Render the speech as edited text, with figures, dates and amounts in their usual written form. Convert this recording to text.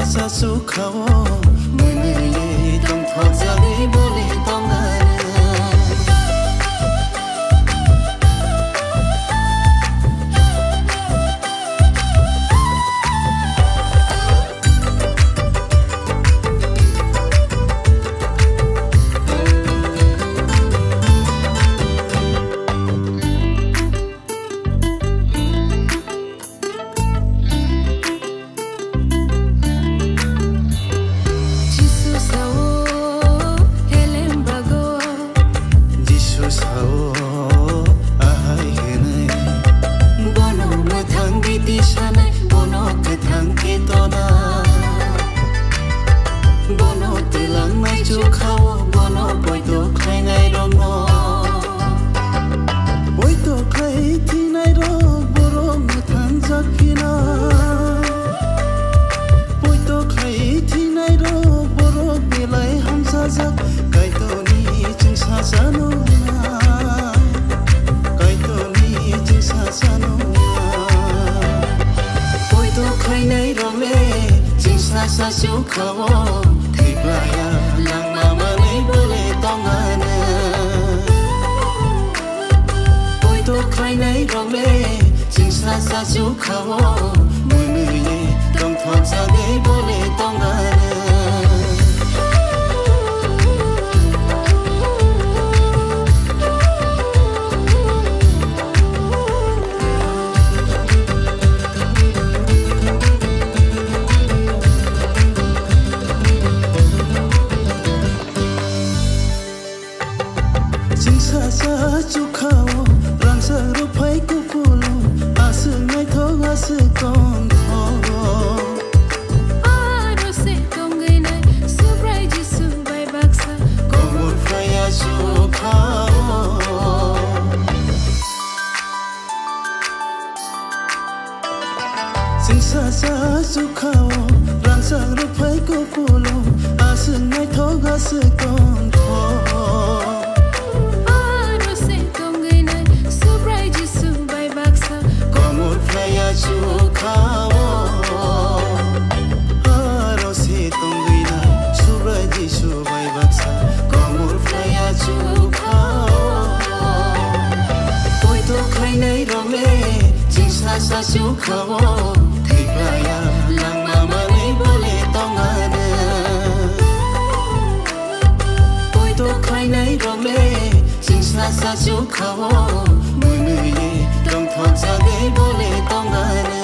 sa sukhawo mune dong thok jage bole tongane sa sukhawo thibaya langma manei bole tongane poi to khainai role jingsa sa sukhawo mune dong thok jage bole tongane sa chukhawo rangsa rupai kupulu asu ngai thong asu kong aro se tongai nai subrai jisu bai baksa komur phaya chukhawo singsa sa chukhawo rangsa rupai kupulu asu ngai thong asu kong chukhawo aro se tongina subra jisu bai baksa komur phaya chukhawo poi to khainai role jingsa sa chukhawo thibaya langma manei bole tongane poi to khainai role jingsa sa chukhawo mune dong thok jage bole tongane